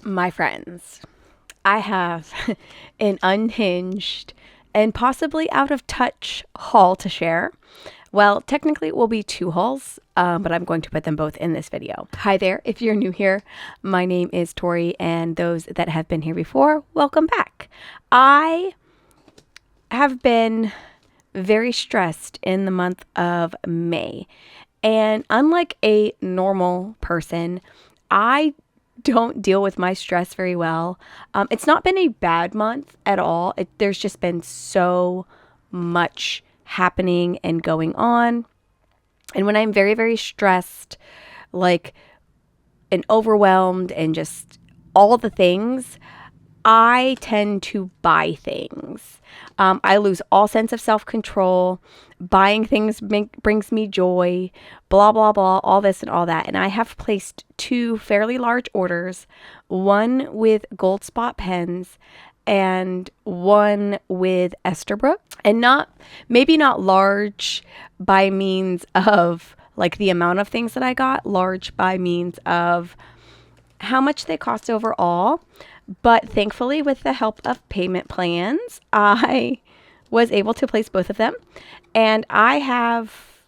My friends, I have an unhinged and possibly out of touch haul to share. Well, technically it will be two hauls, but I'm going to put them both in this video. Hi there, if you're new here, my name is Tori, and those that have been here before, welcome back. I have been very stressed in the month of May, and unlike a normal person, I don't deal with my stress very well. It's not been a bad month at all. There's just been so much happening and going on. And when I'm very, very stressed, and overwhelmed and just all the things, I tend to buy things. I lose all sense of self-control. Buying things brings me joy, blah, blah, blah, all this and all that. And I have placed two fairly large orders, one with Goldspot pens and one with Esterbrook. And maybe not large by means of the amount of things that I got, large by means of how much they cost overall. But thankfully, with the help of payment plans, I was able to place both of them. And I have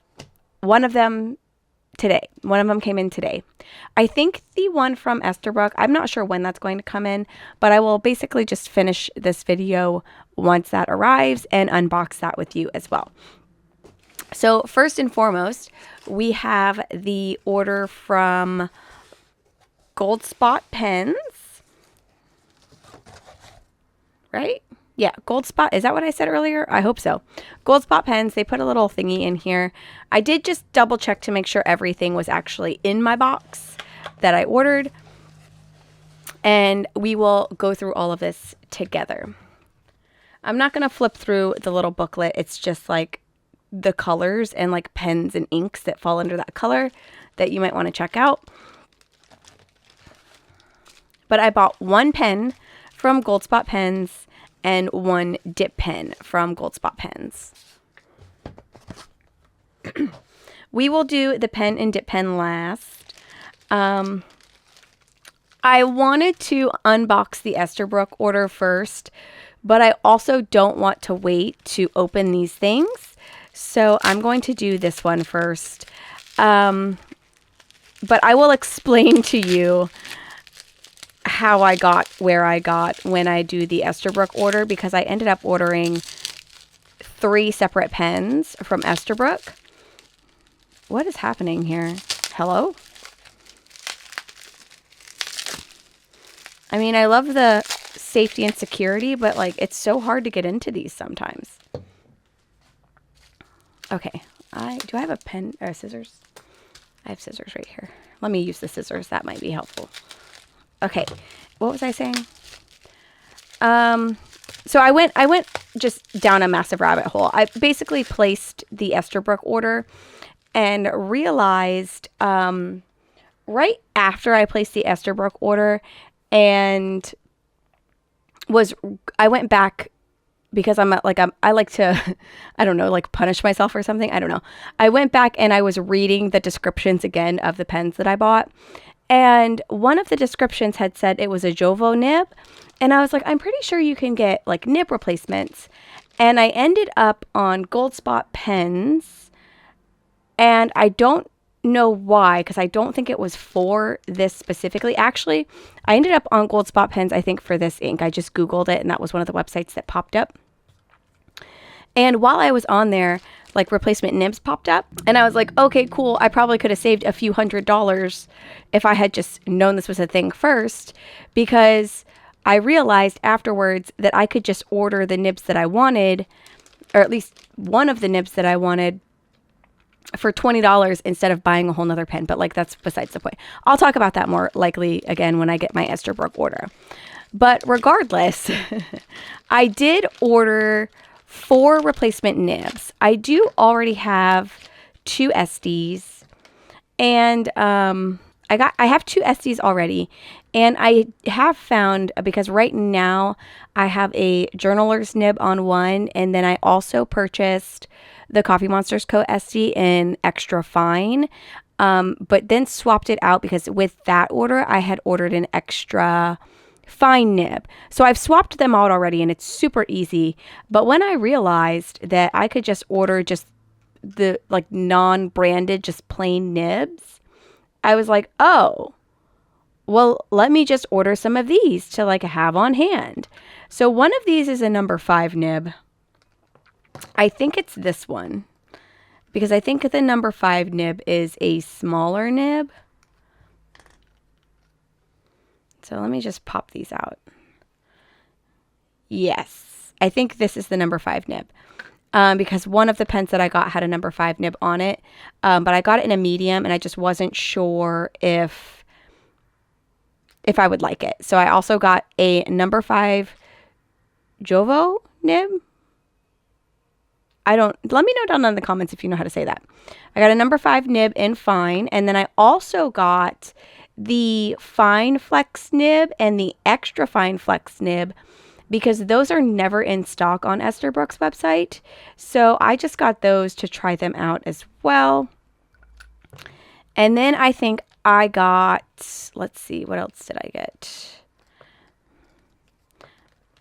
one of them today. One of them came in today. I think the one from Esterbrook, I'm not sure when that's going to come in, but I will basically just finish this video once that arrives and unbox that with you as well. So first and foremost, we have the order from Goldspot pens. Right? Yeah, Goldspot. Is that what I said earlier? I hope so. Goldspot pens, they put a little thingy in here. I did just double check to make sure everything was actually in my box that I ordered. And we will go through all of this together. I'm not going to flip through the little booklet. It's just the colors and pens and inks that fall under that color that you might want to check out. But I bought one pen from Goldspot pens and one dip pen from Goldspot pens. We will do the pen and dip pen last. I wanted to unbox the Esterbrook order first, but I also don't want to wait to open these things. So I'm going to do this one first. But I will explain to you how I got where I got when I do the Esterbrook order, because I ended up ordering 3 separate pens from Esterbrook. What is happening here? Hello? I mean, I love the safety and security, but it's so hard to get into these sometimes. Okay. Do I have a pen or scissors? I have scissors right here. Let me use the scissors. That might be helpful. Okay, what was I saying? So I went just down a massive rabbit hole. I basically placed the Esterbrook order and realized right after I placed the Esterbrook order and I went back because I like to, I don't know, punish myself or something. I don't know. I went back and I was reading the descriptions again of the pens that I bought. And one of the descriptions had said it was a Jovo nib. And I was like, I'm pretty sure you can get nib replacements. And I ended up on Goldspot pens. And I don't know why, because I don't think it was for this specifically. Actually, I ended up on Goldspot pens, I think, for this ink. I just Googled it, and that was one of the websites that popped up. And while I was on there, replacement nibs popped up. And I was like, okay, cool. I probably could have saved a few $100s if I had just known this was a thing first, because I realized afterwards that I could just order the nibs that I wanted, or at least one of the nibs that I wanted, for $20 instead of buying a whole nother pen. But that's besides the point. I'll talk about that more likely again when I get my Esterbrook order. But regardless, I did order 4 replacement nibs. I do already have 2 Esties, and I have 2 Esties already, and I have found, because right now I have a Journaler's nib on one, and then I also purchased the Coffee Monsters Co. Estie in extra fine. but then swapped it out because with that order, I had ordered an extra fine nib. So I've swapped them out already and it's super easy. But when I realized that I could just order just the like non-branded, just plain nibs, I was like, oh, well, let me just order some of these to like have on hand. So one of these is a number 5 nib. I think it's this one because I think the number 5 nib is a smaller nib. So let me just pop these out. Yes, I think this is the number 5 nib. Because one of the pens that I got had a number 5 nib on it. But I got it in a medium and I just wasn't sure if I would like it. So I also got a number 5 Jovo nib. Let me know down in the comments if you know how to say that. I got a number 5 nib in fine. And then I also got the fine flex nib and the extra fine flex nib because those are never in stock on Esterbrook's website. So I just got those to try them out as well. And then I think I got, let's see, what else did I get?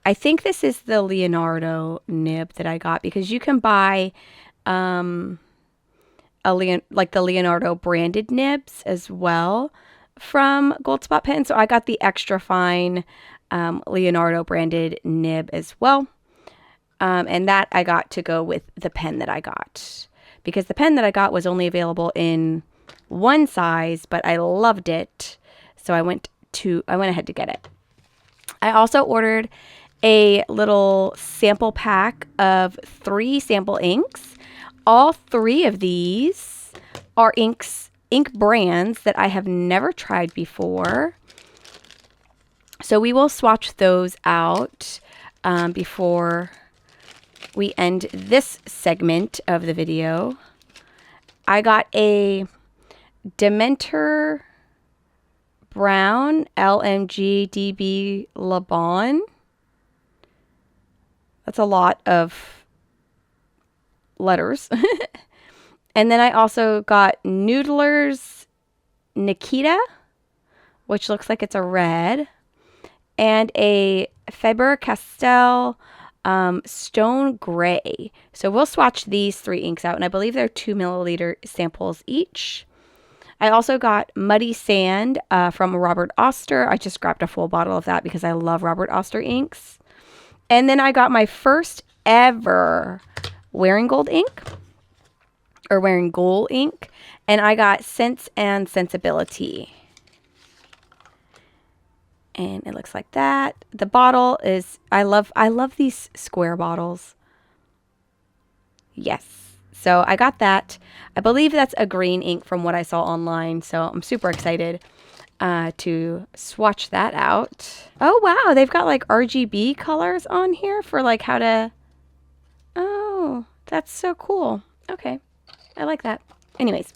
I think this is the Leonardo nib that I got because you can buy the Leonardo branded nibs as well from Goldspot Pen. So I got the extra fine Leonardo branded nib as well. And that I got to go with the pen that I got because the pen that I got was only available in one size, but I loved it. So I went ahead to get it. I also ordered a little sample pack of 3 sample inks. All 3 of these are ink brands that I have never tried before. So we will swatch those out before we end this segment of the video. I got a Dementor Brown LMG DB Le Bon. That's a lot of letters. And then I also got Noodler's Nikita, which looks like it's a red, and a Faber-Castell Stone Gray. So we'll swatch these 3 inks out, and I believe they're 2 milliliter samples each. I also got Muddy Sand from Robert Oster. I just grabbed a full bottle of that because I love Robert Oster inks. And then I got my first ever Wearing Gold ink. Or Wearing Gold ink, and I got Sense and Sensibility. And it looks like that. The bottle is, I love these square bottles. Yes. So I got that. I believe that's a green ink from what I saw online. So I'm super excited to swatch that out. Oh, wow. They've got like RGB colors on here for like how to, oh, that's so cool. Okay. I like that. Anyways,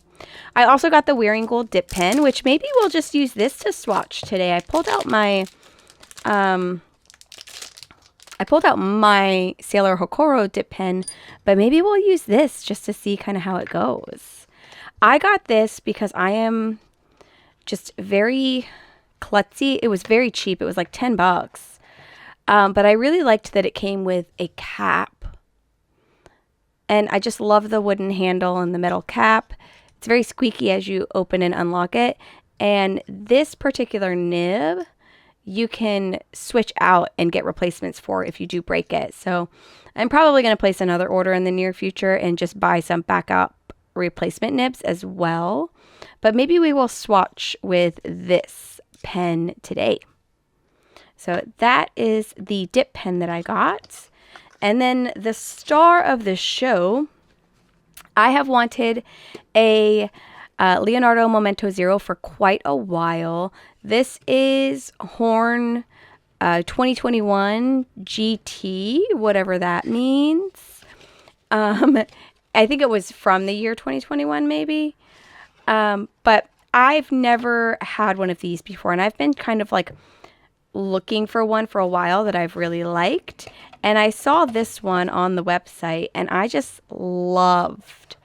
I also got the Wearing Gold dip pen, which maybe we'll just use this to swatch today. I pulled out my Sailor Hokoro dip pen, but maybe we'll use this just to see kind of how it goes. I got this because I am just very klutzy. It was very cheap. It was like $10. But I really liked that it came with a cap. And I just love the wooden handle and the metal cap. It's very squeaky as you open and unlock it. And this particular nib, you can switch out and get replacements for if you do break it. So I'm probably going to place another order in the near future and just buy some backup replacement nibs as well. But maybe we will swatch with this pen today. So that is the dip pen that I got. And then the star of the show, I have wanted a Leonardo Momento Zero for quite a while. This is Horn 2021 GT, whatever that means. I think it was from the year 2021 maybe. But I've never had one of these before, and I've been kind of like looking for one for a while that I've really liked. And I saw this one on the website, and I just loved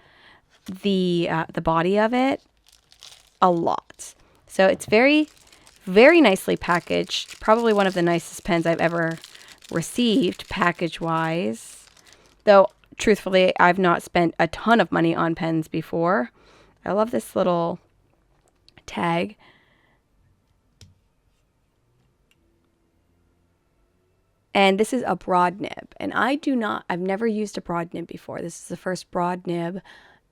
the body of it. a lot. So it's very, very nicely packaged. Probably one of the nicest pens I've ever received package-wise. Though, truthfully, I've not spent a ton of money on pens before. I love this little tag. And this is a broad nib. And I've never used a broad nib before. This is the first broad nib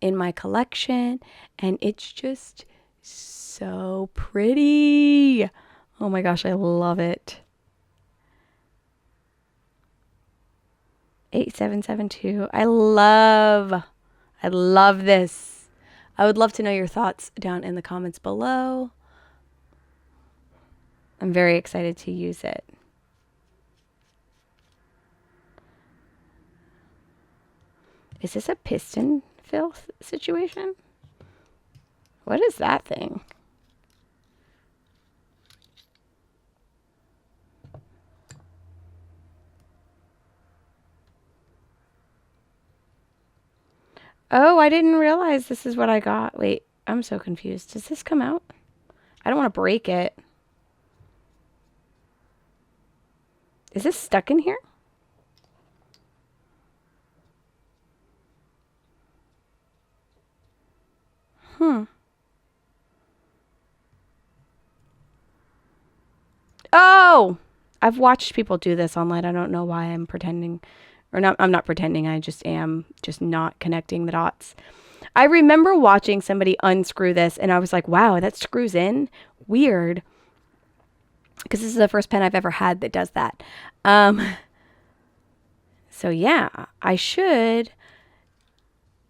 in my collection. And it's just so pretty. Oh my gosh, I love it. 8772. I love this. I would love to know your thoughts down in the comments below. I'm very excited to use it. Is this a piston fill situation? What is that thing? Oh, I didn't realize this is what I got. Wait, I'm so confused. Does this come out? I don't want to break it. Is this stuck in here? Oh! I've watched people do this online. I don't know why I'm pretending. Or not, I'm not pretending. I just am just not connecting the dots. I remember watching somebody unscrew this, and I was like, wow, that screws in? Weird. Because this is the first pen I've ever had that does that. So yeah, I should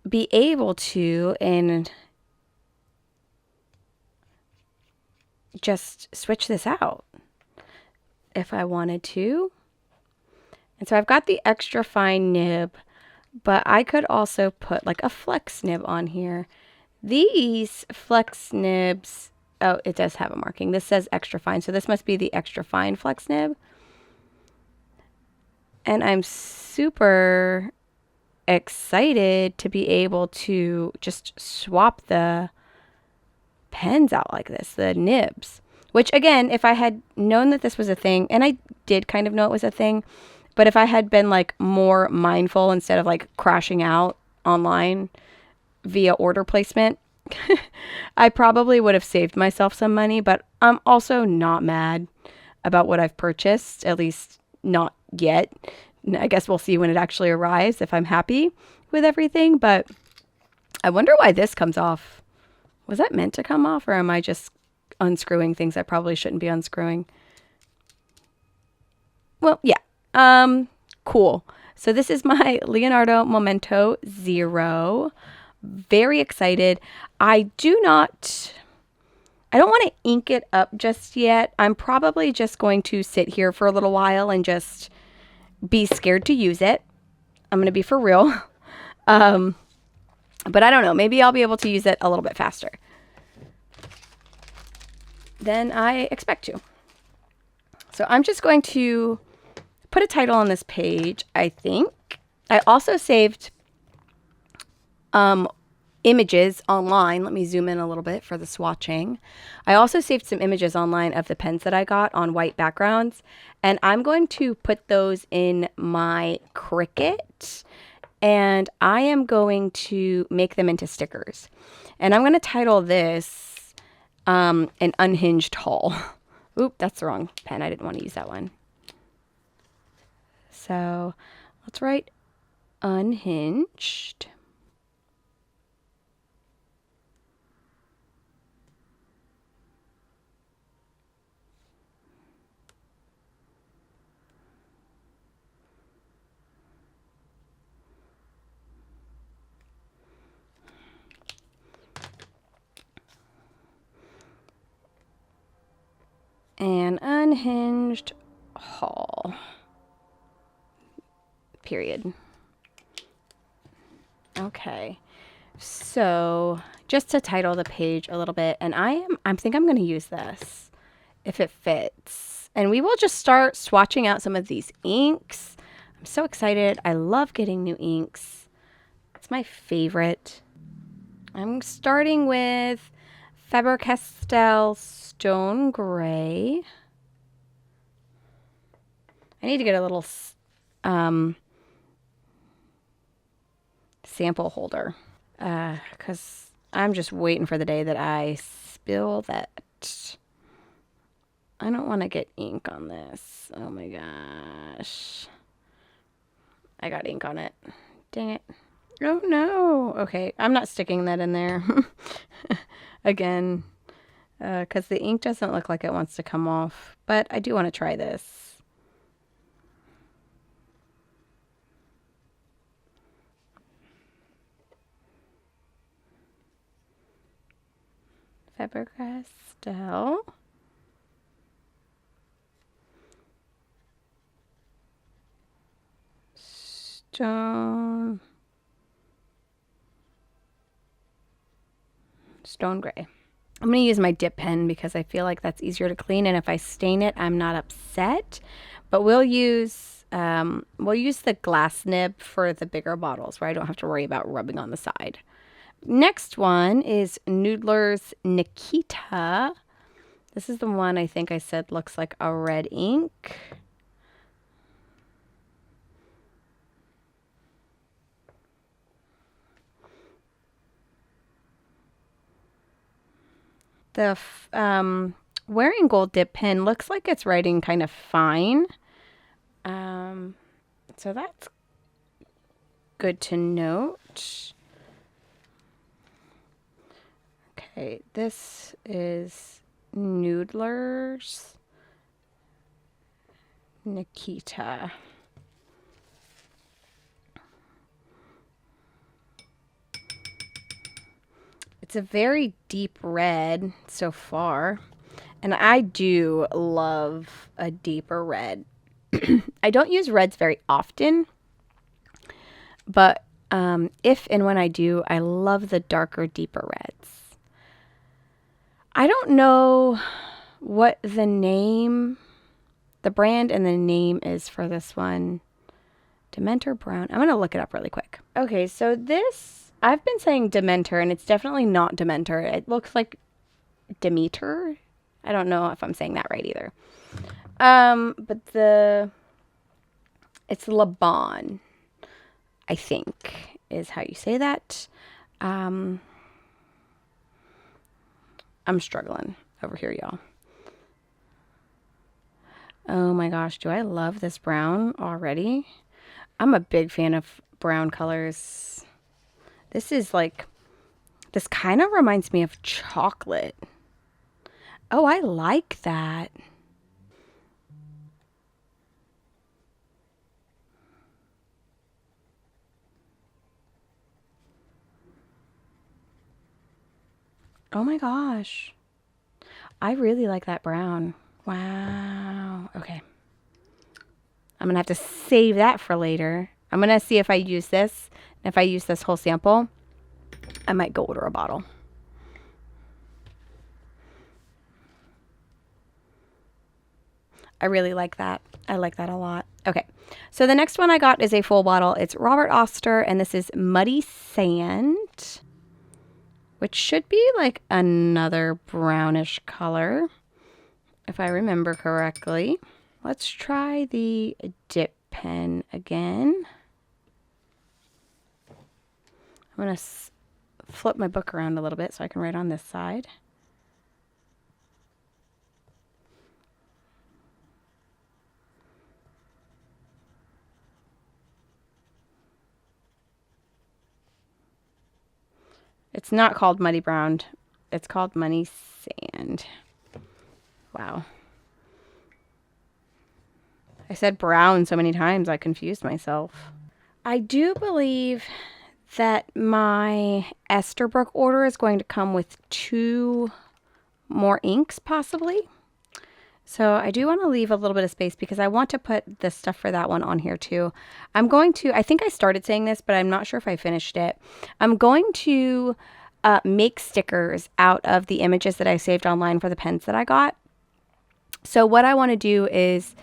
be able to, and just switch this out if I wanted to. And so I've got the extra fine nib, but I could also put like a flex nib on here. These flex nibs, oh, it does have a marking. This says extra fine, so this must be the extra fine flex nib. And I'm super excited to be able to just swap the pens out like this, the nibs. Which again, if I had known that this was a thing, and I did kind of know it was a thing, but if I had been like more mindful instead of like crashing out online via order placement, I probably would have saved myself some money. But I'm also not mad about what I've purchased, at least not yet. I guess we'll see when it actually arrives if I'm happy with everything. But I wonder why this comes off. Was that meant to come off, or am I just unscrewing things I probably shouldn't be unscrewing? Well, yeah. Cool. So this is my Leonardo Momento Zero. Very excited. I don't want to ink it up just yet. I'm probably just going to sit here for a little while and just be scared to use it. I'm going to be for real. But I don't know. Maybe I'll be able to use it a little bit faster than I expect to. So I'm just going to put a title on this page, I think. I also saved images online. Let me zoom in a little bit for the swatching. I also saved some images online of the pens that I got on white backgrounds, and I'm going to put those in my Cricut, and I am going to make them into stickers. And I'm going to title this an unhinged haul. Oop, that's the wrong pen. I didn't want to use that one. So let's write unhinged. An unhinged haul. Period. Okay. So just to title the page a little bit, and I think I'm going to use this if it fits. And we will just start swatching out some of these inks. I'm so excited. I love getting new inks. It's my favorite. I'm starting with Faber-Castell Stone Gray. I need to get a little sample holder because I'm just waiting for the day that I spill that. I don't want to get ink on this. Oh my gosh. I got ink on it. Dang it. Oh no. Okay, I'm not sticking that in there again because the ink doesn't look like it wants to come off, but I do want to try this. Faber-Castell. Stone Gray. I'm going to use my dip pen because I feel like that's easier to clean, and if I stain it, I'm not upset. But we'll use the glass nib for the bigger bottles where I don't have to worry about rubbing on the side. Next one is Noodler's Nikita. This is the one I think I said looks like a red ink. The Wearing Gold dip pen looks like it's writing kind of fine. So that's good to note. Okay, this is Noodler's Nikita. It's a very deep red so far, and I do love a deeper red. I don't use reds very often, but if and when I do, I love the darker, deeper reds. I don't know what the name, the brand and the name is for this one. Dementor Brown. I'm going to look it up really quick. Okay, so this, I've been saying Dementor, and it's definitely not Dementor. It looks like Demeter. I don't know if I'm saying that right either. But it's Laban, I think, is how you say that. I'm struggling over here, y'all. Oh my gosh, do I love this brown already? I'm a big fan of brown colors. This is like, this kind of reminds me of chocolate. Oh, I like that. Oh my gosh. I really like that brown. Wow. Okay. I'm going to have to save that for later. I'm going to see if I use this. If I use this whole sample, I might go order a bottle. I really like that. I like that a lot. Okay. So the next one I got is a full bottle. It's Robert Oster, and this is Muddy Sand, which should be like another brownish color, if I remember correctly. Let's try the dip pen again. I'm going to flip my book around a little bit so I can write on this side. It's not called Muddy Brown. It's called Muddy Sand. Wow. I said brown so many times I confused myself. I do believe that my Esterbrook order is going to come with 2 more inks possibly. So I do want to leave a little bit of space because I want to put the stuff for that one on here too. I'm going to, I think I started saying this, but I'm not sure if I finished it. I'm going to make stickers out of the images that I saved online for the pens that I got. So what I want to do is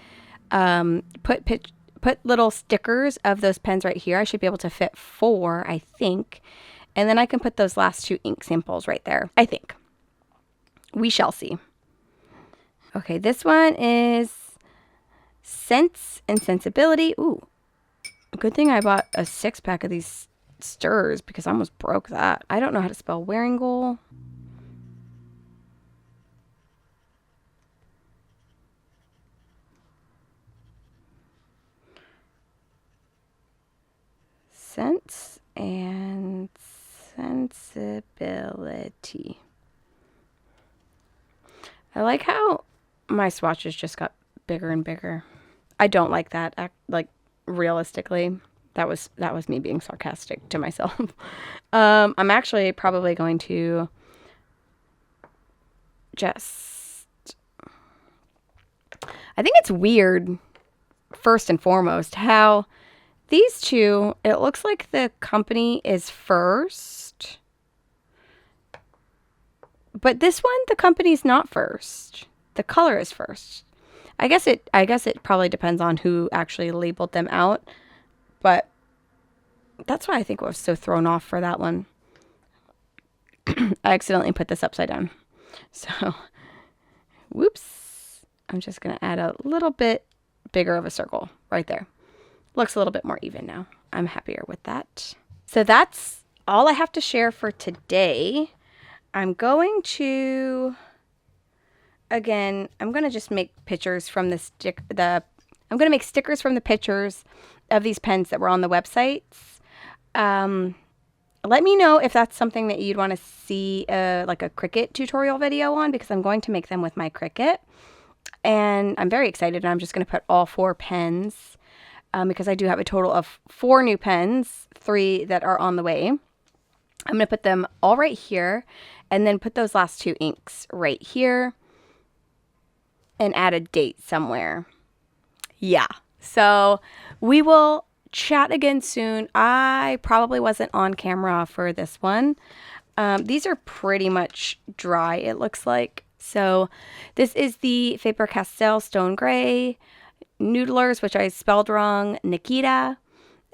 put little stickers of those pens right here. I should be able to fit 4, I think. And then I can put those last 2 ink samples right there, I think. We shall see. Okay, this one is Sense and Sensibility. Ooh, good thing I bought a 6-pack of these stirs because I almost broke that. I don't know how to spell wearing goal. Sense and Sensibility. I like how my swatches just got bigger and bigger. I don't like that. Like, realistically, that was me being sarcastic to myself. I'm actually probably going to just... I think it's weird, first and foremost, how these two, it looks like the company is first. But this one, the company's not first. The color is first. I guess it probably depends on who actually labeled them out. But that's why I think I was so thrown off for that one. I accidentally put this upside down. So, whoops. I'm just going to add a little bit bigger of a circle right there. Looks a little bit more even now. I'm happier with that. So that's all I have to share for today. I'm going to, again, I'm going to just make pictures from I'm going to make stickers from the pictures of these pens that were on the websites. Let me know if that's something that you'd want to see like a Cricut tutorial video on, because I'm going to make them with my Cricut. And I'm very excited. I'm just going to put all 4 pens because I do have a total of 4 new pens, 3 that are on the way. I'm going to put them all right here and then put those last 2 inks right here and add a date somewhere. Yeah. So we will chat again soon. I probably wasn't on camera for this one. These are pretty much dry, it looks like. So this is the Faber-Castell Stone Gray, Noodlers, which I spelled wrong, Nikita,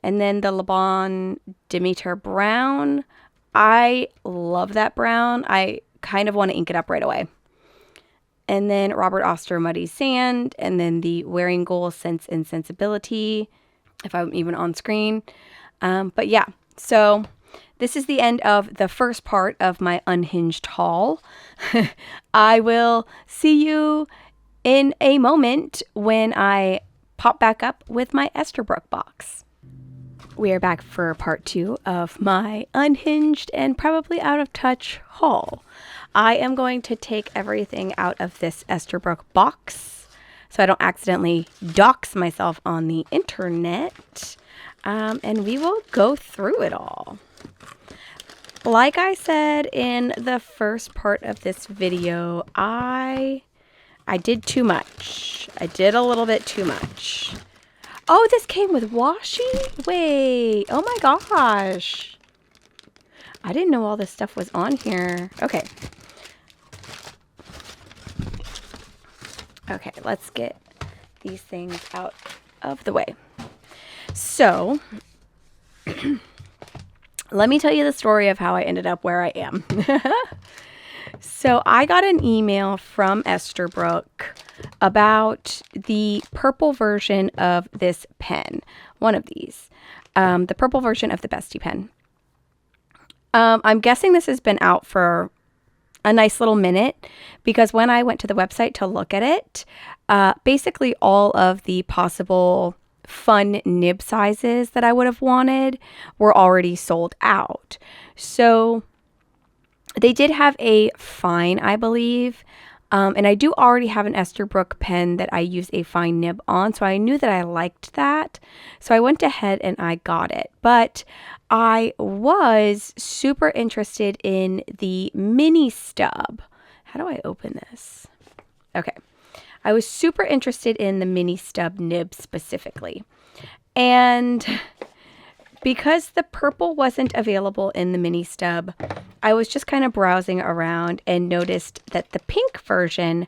and then the Le Bon Demeter Brown. I love that brown. I kind of want to ink it up right away. And then Robert Oster Muddy Sand, and then the Wearing Goal Sense and Sensibility, if I'm even on screen. But yeah, so this is the end of the first part of my unhinged haul. I will see you in a moment when I pop back up with my Esterbrook box. We are back for part 2 of my unhinged and probably out of touch haul. I am going to take everything out of this Esterbrook box so I don't accidentally dox myself on the internet. And we will go through it all. Like I said in the first part of this video, I did too much. I did a little bit too much. Oh, this came with washi? Wait, oh my gosh. I didn't know all this stuff was on here. Okay. Okay, let's get these things out of the way. So, let me tell you the story of how I ended up where I am. So I got an email from Esterbrook about the purple version of this pen. One of these. The purple version of the Bestie pen. I'm guessing this has been out for a nice little minute, because when I went to the website to look at it, basically all of the possible fun nib sizes that I would have wanted were already sold out. So they did have a fine, I believe. And I do already have an Esterbrook pen that I use a fine nib on. So I knew that I liked that. So I went ahead and I got it. But I was super interested in the mini stub. How do I open this? Okay. I was super interested in the mini stub nib specifically. And because the purple wasn't available in the mini stub, I was just kind of browsing around and noticed that the pink version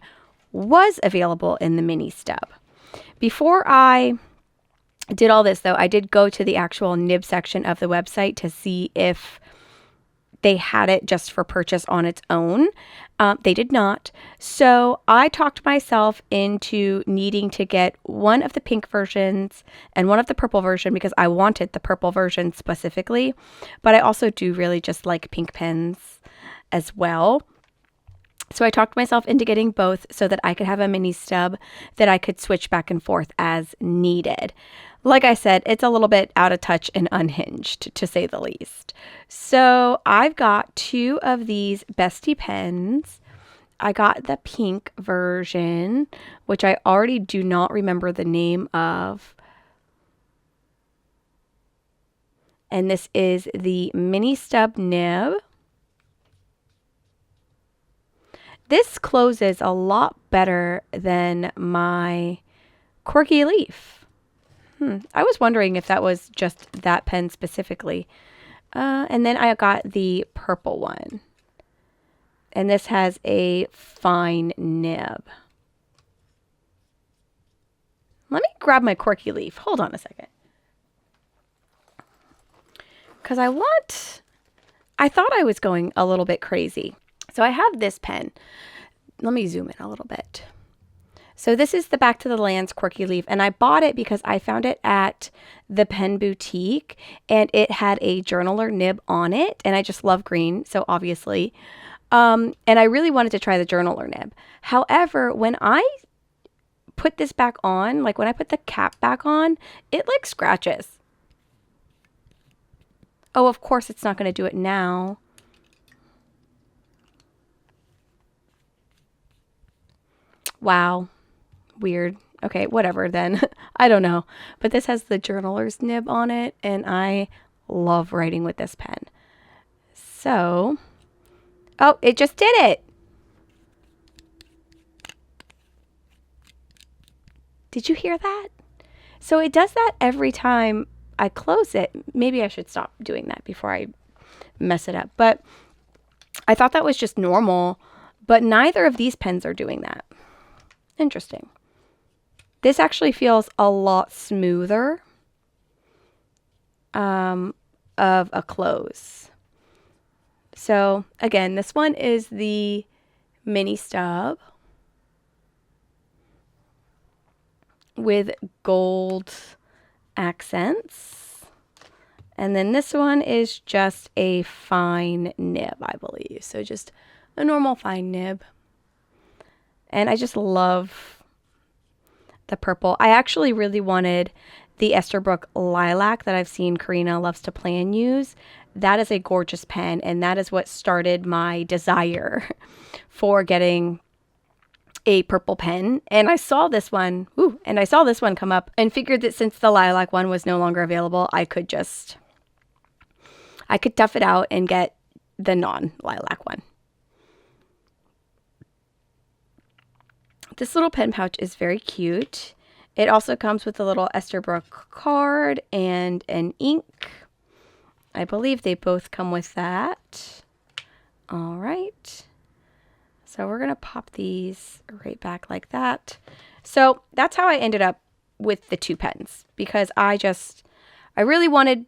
was available in the mini stub. Before I did all this, though, I did go to the actual nib section of the website to see if they had it just for purchase on its own. They did not. So I talked myself into needing to get one of the pink versions and one of the purple version because I wanted the purple version specifically. But I also do really just like pink pens as well. So I talked myself into getting both so that I could have a mini stub that I could switch back and forth as needed. Like I said, it's a little bit out of touch and unhinged, to say the least. So I've got 2 of these Bestie pens. I got the pink version, which I already do not remember the name of. And this is the mini stub nib. This closes a lot better than my Quirky Leaf. I was wondering if that was just that pen specifically. And then I got the purple one. And this has a fine nib. Let me grab my Quirky Leaf. Hold on a second. Because I thought I was going a little bit crazy. So I have this pen. Let me zoom in a little bit. So this is the Back to the Lands Quirky Leaf, and I bought it because I found it at the Pen Boutique, and it had a journaler nib on it, and I just love green, so obviously. And I really wanted to try the journaler nib. However, when I put this back on, like when I put the cap back on, it like scratches. Oh, of course it's not going to do it now. Wow. Weird. Okay, whatever then. I don't know. But this has the journaler's nib on it, and I love writing with this pen. So, oh, it just did it. Did you hear that? So it does that every time I close it. Maybe I should stop doing that before I mess it up. But I thought that was just normal, but neither of these pens are doing that. Interesting. This actually feels a lot smoother of a close. So again, this one is the mini stub with gold accents. And then this one is just a fine nib, I believe. So just a normal fine nib. And I just love the purple. I actually really wanted the Esterbrook Lilac that I've seen Karina Loves to Play and use. That is a gorgeous pen, and that is what started my desire for getting a purple pen. And I saw this one, come up and figured that since the lilac one was no longer available, I could tough it out and get the non-lilac one. This little pen pouch is very cute. It also comes with a little Esterbrook card and an ink. I believe they both come with that. All right. So we're going to pop these right back like that. So that's how I ended up with the 2 pens, because I really wanted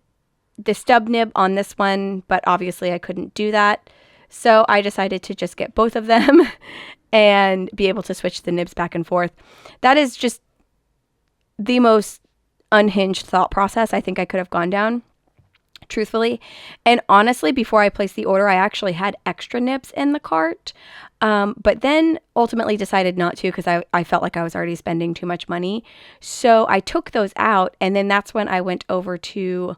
the stub nib on this one, but obviously I couldn't do that. So I decided to just get both of them and be able to switch the nibs back and forth. That is just the most unhinged thought process I think I could have gone down, truthfully. And honestly, before I placed the order, I actually had extra nibs in the cart, but then ultimately decided not to because I felt like I was already spending too much money. So I took those out, and then that's when I went over to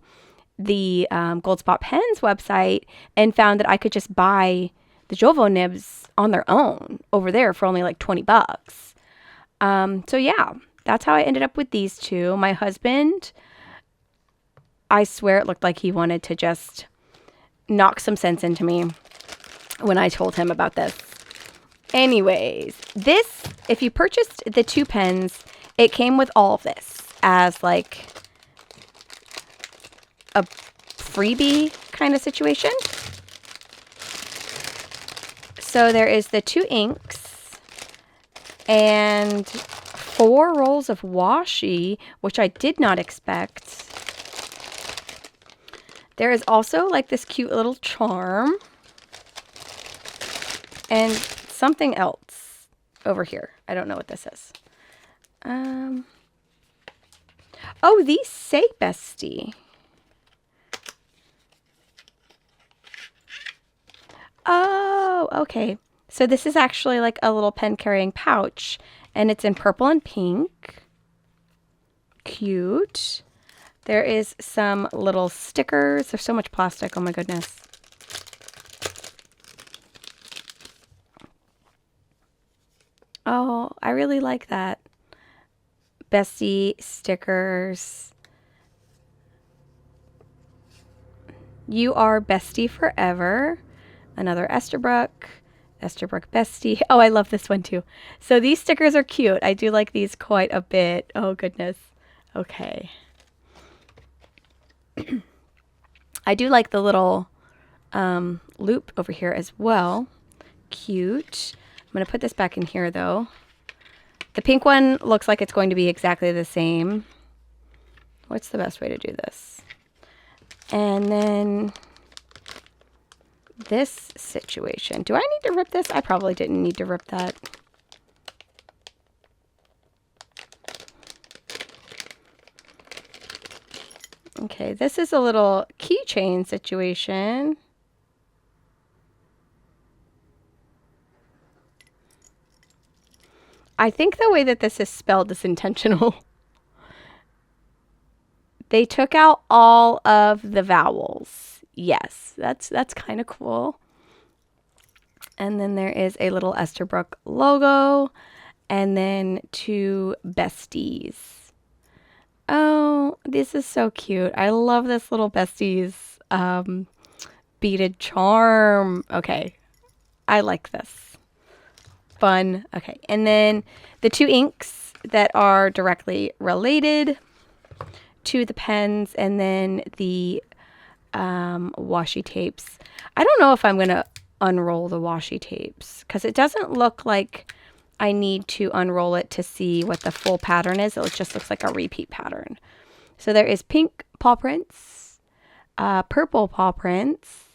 the Goldspot Pens website and found that I could just buy the Jovo nibs on their own over there for only like $20. So yeah, that's how I ended up with these 2. My husband, I swear it looked like he wanted to just knock some sense into me when I told him about this. Anyways, this, if you purchased the 2 pens, it came with all of this as like a freebie kind of situation. So there is the 2 inks and 4 rolls of washi, which I did not expect. There is also like this cute little charm and something else over here. I don't know what this is. Oh, these say Estie. Oh, okay. So this is actually like a little pen carrying pouch, and it's in purple and pink. Cute. There is some little stickers. There's so much plastic. Oh my goodness. Oh, I really like that. Estie stickers. You are Bestie forever. Another Esterbrook Bestie. Oh, I love this one too. So these stickers are cute. I do like these quite a bit. Oh goodness. Okay. I do like the little loop over here as well. Cute. I'm going to put this back in here though. The pink one looks like it's going to be exactly the same. What's the best way to do this? And then this situation. Do I need to rip this? I probably didn't need to rip that. Okay, this is a little keychain situation. I think the way that this is spelled is intentional. They took out all of the vowels. Yes, that's kind of cool. And then there is a little Esterbrook logo, and then 2 besties. Oh, this is so cute. I love this little besties beaded charm. Okay, I like this. Fun. Okay, and then the 2 inks that are directly related to the pens, and then the washi tapes. I don't know if I'm going to unroll the washi tapes because it doesn't look like I need to unroll it to see what the full pattern is. It just looks like a repeat pattern. So there is pink paw prints, purple paw prints,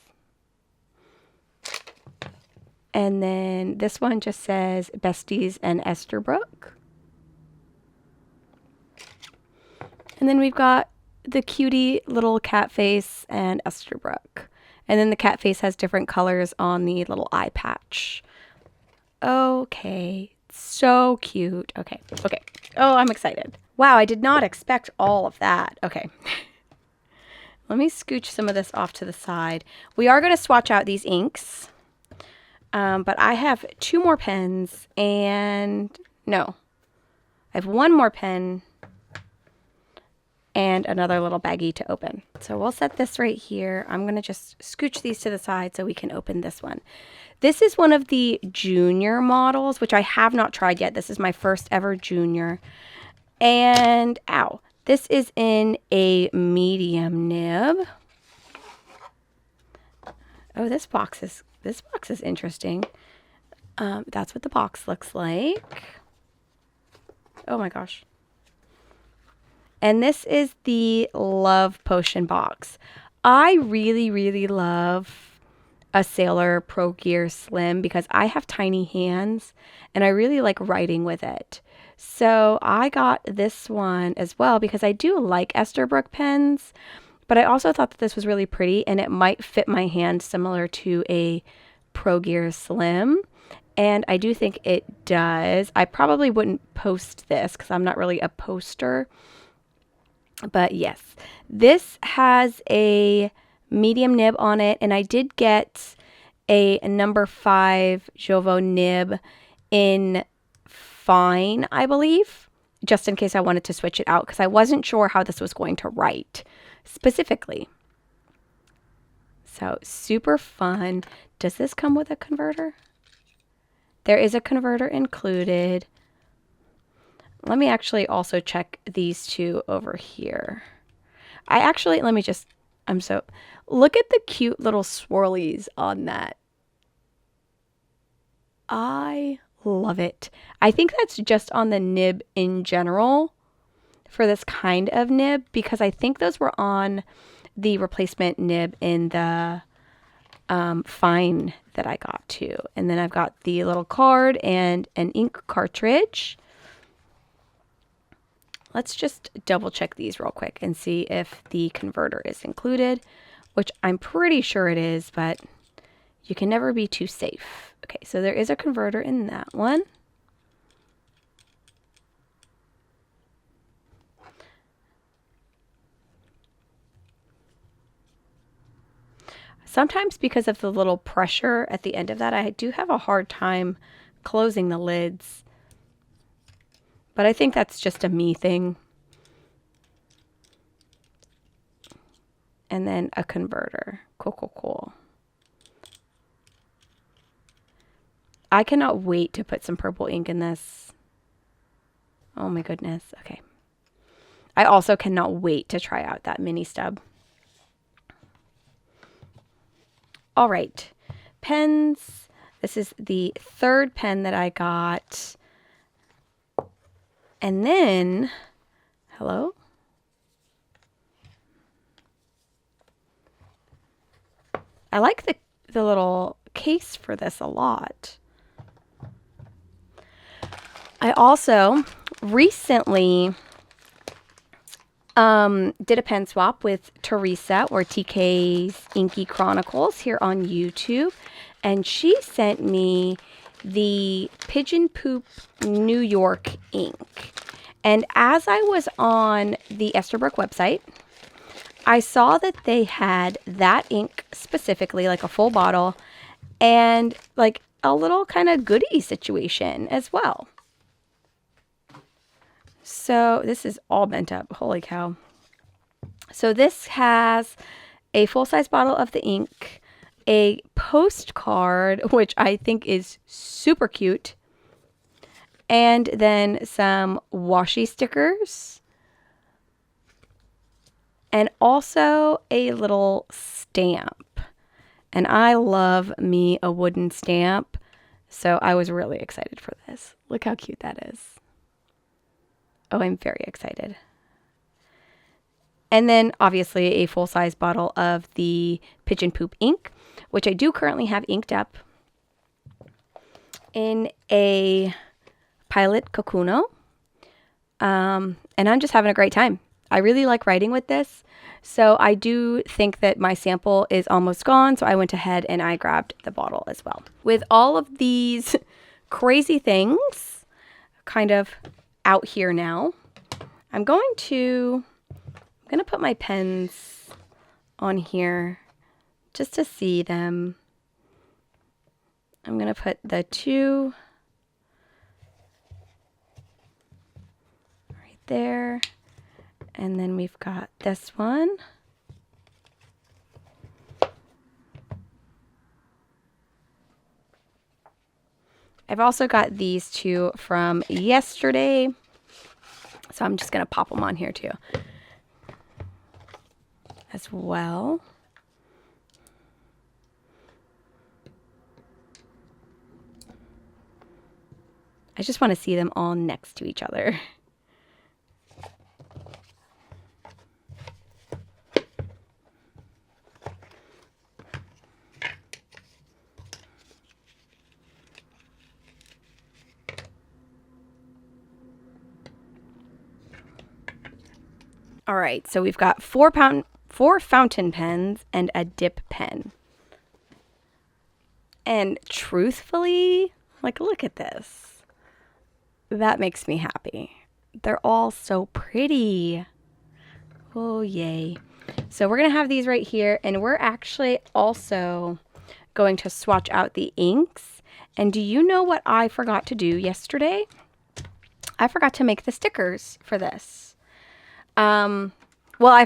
and then this one just says Besties and Esterbrook. And then we've got the cutie little cat face and Esterbrook. And then the cat face has different colors on the little eye patch. Okay, so cute. Okay. Oh, I'm excited. Wow, I did not expect all of that. Okay. Let me scooch some of this off to the side. We are going to swatch out these inks. But I have 2 more pens and no, I have 1 more pen and another little baggie to open. So we'll set this right here. I'm going to just scooch these to the side so we can open this one. This is one of the junior models, which I have not tried yet. This is my first ever junior. And ow, this is in a medium nib. Oh, this box is interesting. That's what the box looks like. Oh my gosh. And this is the Love Potion box. I really, really love a Sailor Pro Gear Slim because I have tiny hands and I really like writing with it. So I got this one as well because I do like Esterbrook pens, but I also thought that this was really pretty and it might fit my hand similar to a Pro Gear Slim. And I do think it does. I probably wouldn't post this because I'm not really a poster. But yes, this has a medium nib on it. And I did get a number 5 Jovo nib in fine, I believe, just in case I wanted to switch it out because I wasn't sure how this was going to write specifically. So super fun. Does this come with a converter? There is a converter included. Let me actually also check these 2 over here. Let me just, look at the cute little swirlies on that. I love it. I think that's just on the nib in general for this kind of nib because I think those were on the replacement nib in the fine that I got too. And then I've got the little card and an ink cartridge. Let's just double check these real quick and see if the converter is included, which I'm pretty sure it is, but you can never be too safe. Okay, so there is a converter in that one. Sometimes because of the little pressure at the end of that, I do have a hard time closing the lids. But I think that's just a me thing. And then a converter. Cool, cool, cool. I cannot wait to put some purple ink in this. Oh my goodness. Okay. I also cannot wait to try out that mini stub. All right. Pens. This is the third pen that I got. And then, hello? I like the little case for this a lot. I also recently did a pen swap with Teresa, or TK's Inky Chronicles, here on YouTube. And she sent me the Pigeon Poop New York ink. And as I was on the Esterbrook website, I saw that they had that ink specifically, like a full bottle, and like a little kind of goodie situation as well. So this is all bent up. Holy cow. So this has a full-size bottle of the ink, a postcard, which I think is super cute, and then some washi stickers, and also a little stamp. And I love me a wooden stamp, so I was really excited for this. Look how cute that is. Oh, I'm very excited. And then obviously a full-size bottle of the Pigeon Poop ink, which I do currently have inked up in a Pilot Kokuno. And I'm just having a great time. I really like writing with this. So I do think that my sample is almost gone. So I went ahead and I grabbed the bottle as well. With all of these crazy things kind of out here now, I'm going to put my pens on here just to see them. I'm going to put the two right there. And then we've got this one. I've also got these two from yesterday. So I'm just going to pop them on here too as well. I just want to see them all next to each other. All right, so we've got four fountain pens and a dip pen. And truthfully, like, look at this. That makes me happy. They're all so pretty. Oh, yay. So we're going to have these right here, and we're actually also going to swatch out the inks. And do you know what I forgot to do yesterday? I forgot to make the stickers for this. Well, I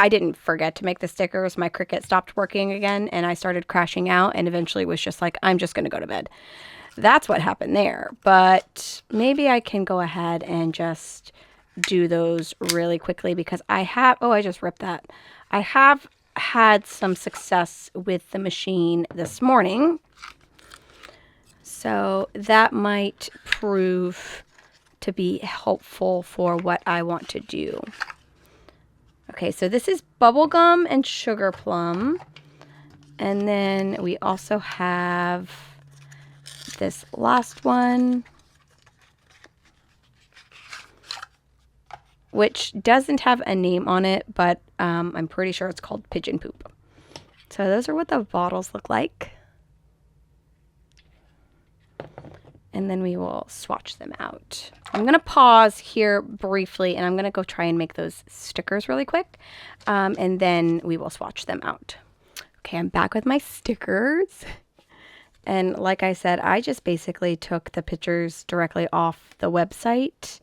didn't forget to make the stickers. My Cricut stopped working again and I started crashing out and eventually was just like, I'm just going to go to bed. That's what happened there. But maybe I can go ahead and just do those really quickly because I just ripped that. I have had some success with the machine this morning. So that might prove to be helpful for what I want to do. Okay, so this is bubblegum and sugar plum. And then we also have this last one, which doesn't have a name on it, but I'm pretty sure it's called pigeon poop. So those are what the bottles look like. And then we will swatch them out. I'm going to pause here briefly, and I'm going to go try and make those stickers really quick. And then we will swatch them out. Okay, I'm back with my stickers. And like I said, I just basically took the pictures directly off the website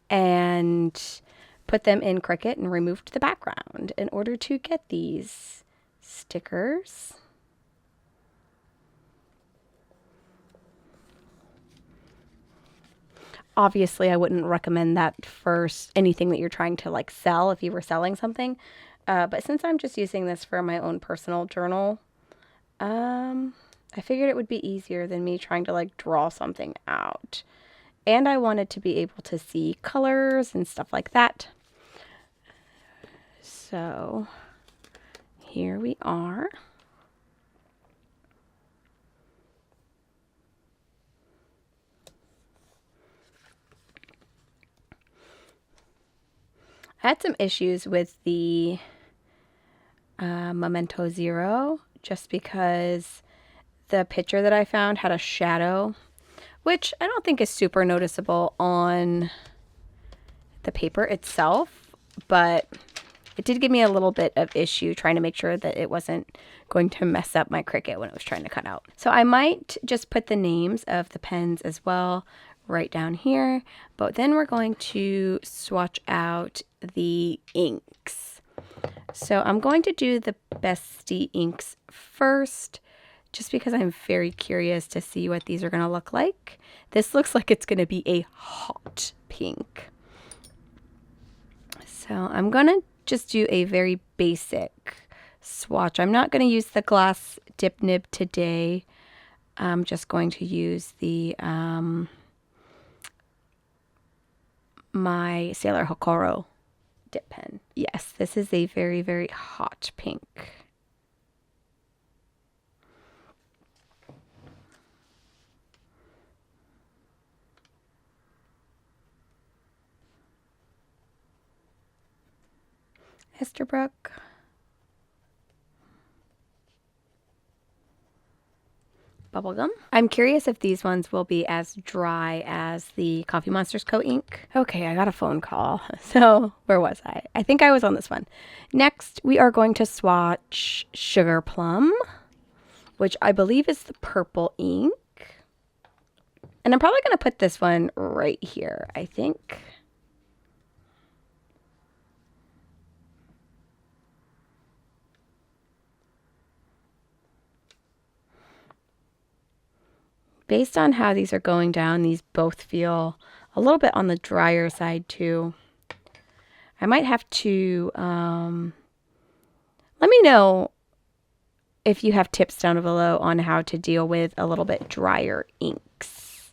and put them in Cricut and removed the background in order to get these stickers. Obviously, I wouldn't recommend that for anything that you're trying to like sell if you were selling something. But since I'm just using this for my own personal journal, I figured it would be easier than me trying to like draw something out. And I wanted to be able to see colors and stuff like that. So here we are. I had some issues with the Memento Zero just because the picture that I found had a shadow, which I don't think is super noticeable on the paper itself, but it did give me a little bit of issue trying to make sure that it wasn't going to mess up my Cricut when it was trying to cut out. So I might just put the names of the pens as well right down here, but then we're going to swatch out the inks. So I'm going to do the Estie inks first, just because I'm very curious to see what these are going to look like. This looks like it's going to be a hot pink. So I'm going to just do a very basic swatch. I'm not going to use the glass dip nib today. I'm just going to use the my Sailor Hokoro dip pen. Yes, this is a very, very hot pink. Esterbrook. Bubblegum. I'm curious if these ones will be as dry as the Coffee Monsters Co. ink. Okay, I got a phone call. So where was I? I think I was on this one. Next, we are going to swatch Sugar Plum, which I believe is the purple ink. And I'm probably going to put this one right here, I think. Based on how these are going down, these both feel a little bit on the drier side too. I might have to, let me know if you have tips down below on how to deal with a little bit drier inks.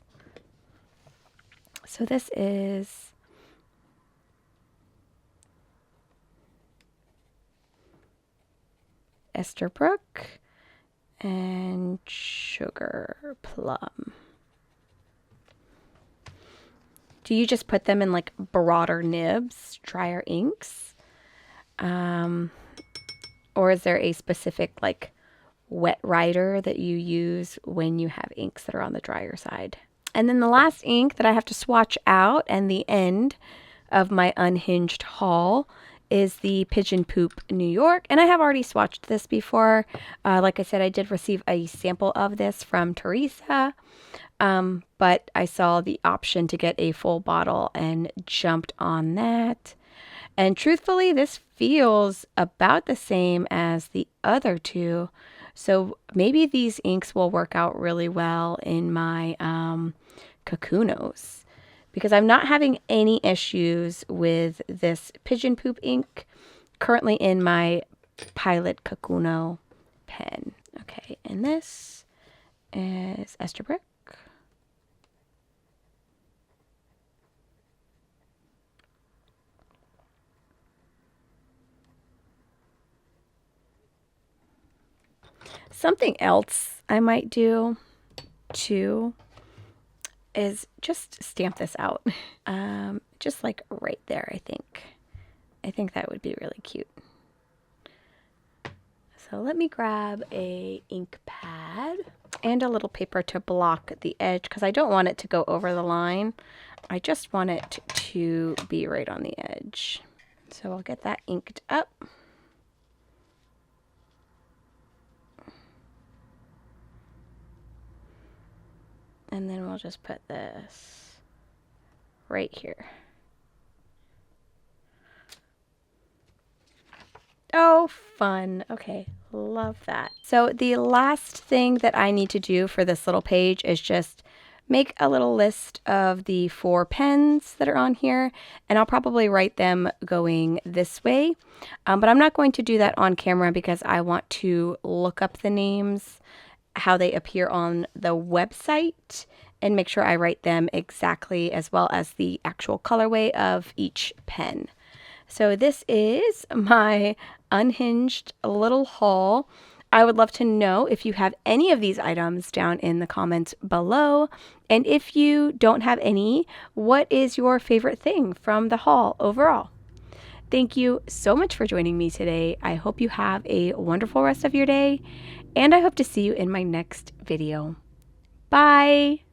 So this is Esterbrook and Sugar Plum. Do you just put them in like broader nibs, drier inks? Or is there a specific like wet writer that you use when you have inks that are on the drier side? And then the last ink that I have to swatch out and the end of my unhinged haul is the Pigeon Poop New York. And I have already swatched this before. Like I said, I did receive a sample of this from Teresa. But I saw the option to get a full bottle and jumped on that. And truthfully, this feels about the same as the other two. So maybe these inks will work out really well in my Kakunos, because I'm not having any issues with this Pigeon Poop ink currently in my Pilot Kakuno pen. Okay, and this is Esterbrook. Something else I might do too is just stamp this out. Just like right there, I think. I think that would be really cute. So let me grab a ink pad and a little paper to block the edge because I don't want it to go over the line. I just want it to be right on the edge. So I'll get that inked up. And then we'll just put this right here. Oh, fun. Okay, love that. So the last thing that I need to do for this little page is just make a little list of the 4 pens that are on here, and I'll probably write them going this way. But I'm not going to do that on camera because I want to look up the names, how they appear on the website, and make sure I write them exactly, as well as the actual colorway of each pen. So this is my unhinged little haul. I would love to know if you have any of these items down in the comments below. And if you don't have any, what is your favorite thing from the haul overall? Thank you so much for joining me today. I hope you have a wonderful rest of your day, and I hope to see you in my next video. Bye!